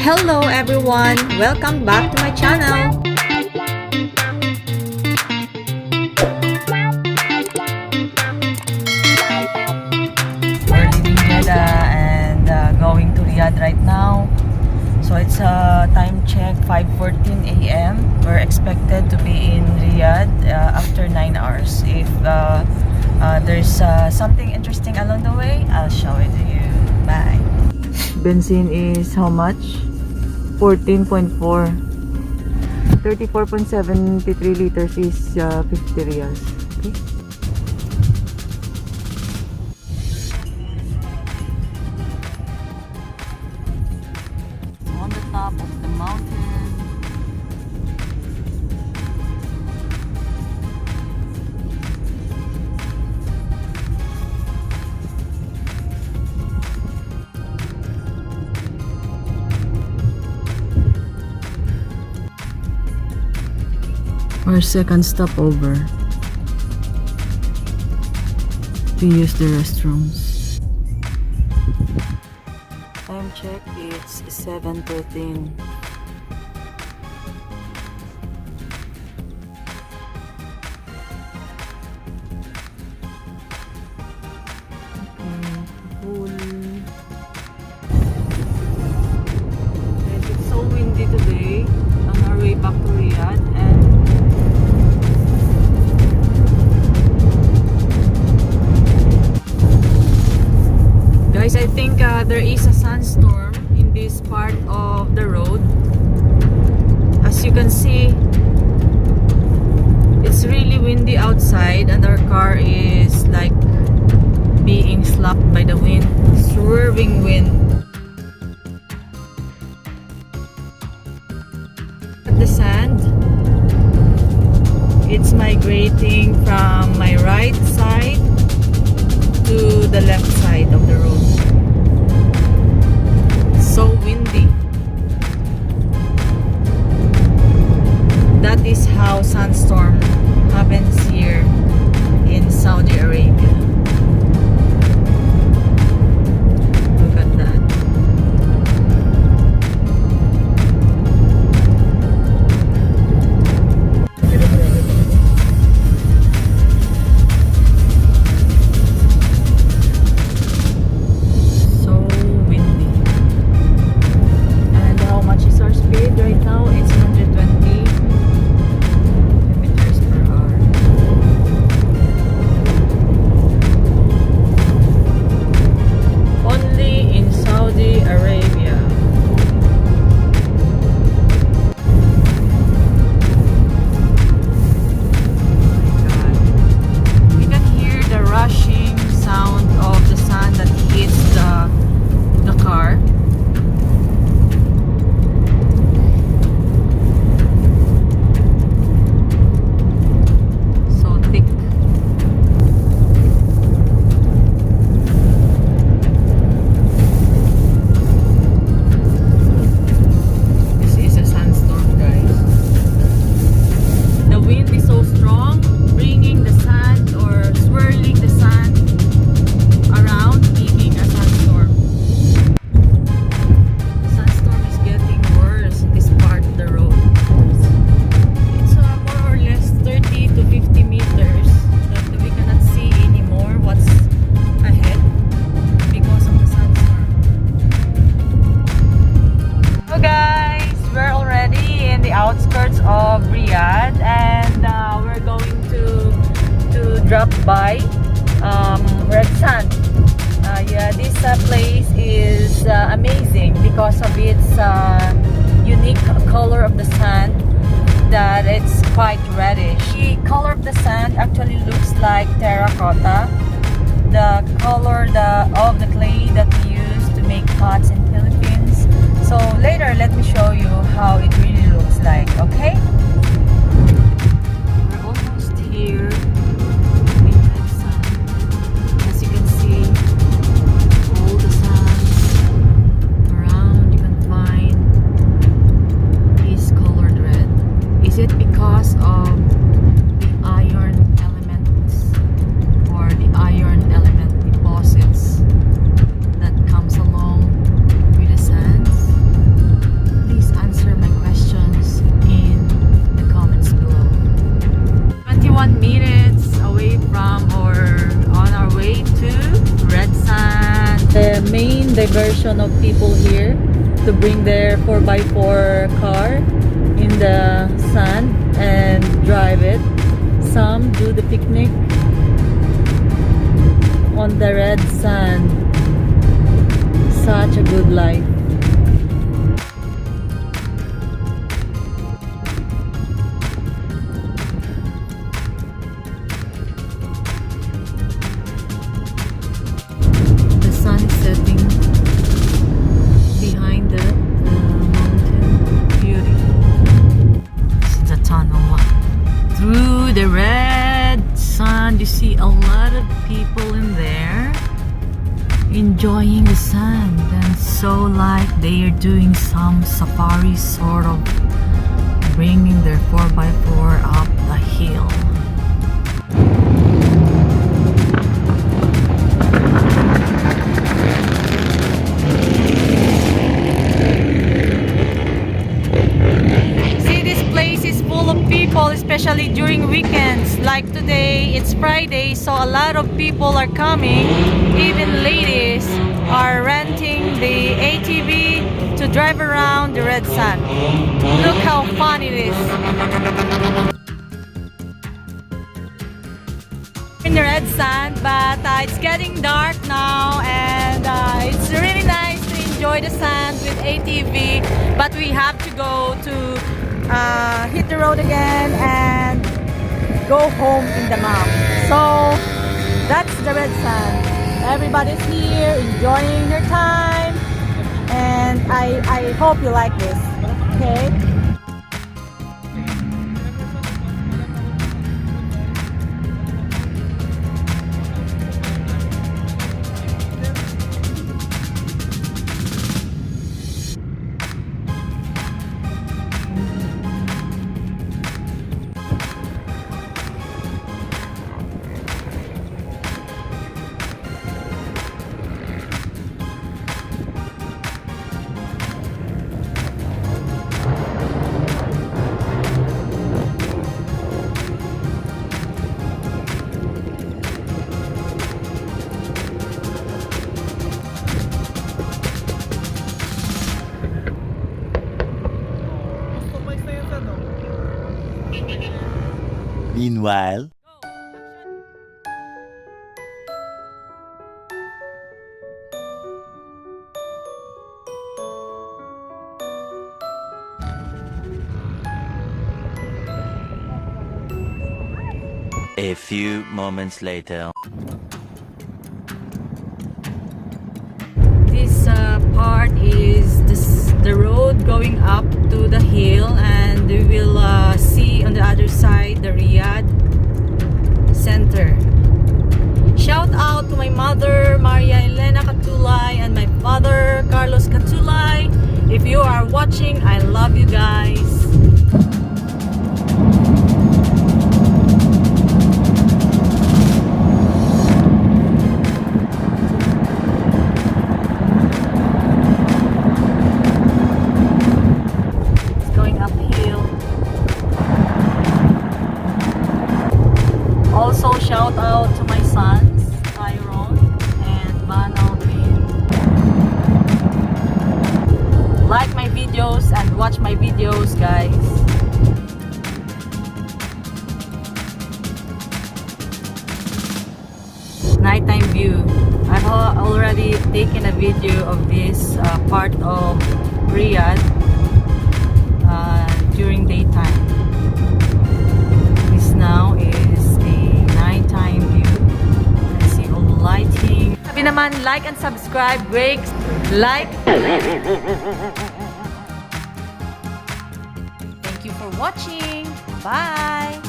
Hello everyone! Welcome back to my channel! We're leaving Jeddah and going to Riyadh right now. So it's time check 5:14 a.m. We're expected to be in Riyadh after 9 hours. If there's something interesting along the way, I'll show it to you. Bye! Benzene is how much? 14.4. 34.73 liters is 50 riyals. Okay. On the top of the mountain. Our second stopover to use the restrooms. Time check, it's 7:13. Pool. And it's so windy today on our way back to Riyadh, and guys, I think there is a sandstorm in this part of the road. As you can see, it's really windy outside and our car is like being slapped by the wind, swirling wind. The sand, it's migrating from my right side to the left side of the road. So windy. That is how sandstorm happens here in Saudi Arabia. Look at that. Outskirts of Riyadh, and we're going to drop by Red Sand. Yeah, this place is amazing because of its unique color of the sand, that it's quite reddish. The color of the sand actually looks like terracotta, the color of the clay that we use to make pots in Philippines. So later, let me show you how it really looks like, okay? We're almost here in Red Sand. As you can see, all the sands around you can find is colored red. Is it because of the iron elements or the iron element deposits that comes along with the sands? diversion of people here to bring their 4x4 car in the sand and drive it. Some do the picnic on the red sand. Such a good life. The sun is setting behind the mountain. Beautiful. This is the tunnel. Through the red sand, you see a lot of people in there enjoying the sand, and so like they are doing some safari sort of, bringing their 4x4 up the hill. See, this place is full of people, especially during weekends. Like today, it's Friday, so a lot of people are coming. Even ladies are renting the ATV to drive around the red sand. Look how fun it is. In the red sand, but it's getting dark now, and it's really nice to enjoy the sand with ATV, but we have to go to hit the road again and go home in the mountain. So that's the red sand. Everybody's here enjoying their time, and I hope you like this. Okay. Meanwhile, a few moments later. This part is the road going up to the hill, and we will see on the other side the Riyadh center. Shout out to my mother Maria Elena Catulay and my father Carlos Catulay. If you are watching, I love you guys. Also, shout out to my sons, Tyrone and Banaldin. Like my videos and watch my videos, guys. Nighttime view. I've already taken a video of this part of Riyadh during daytime. This now is nighttime view. I see all the lighting. Sabi naman, like and subscribe. Breaks, like. Thank you for watching. Bye!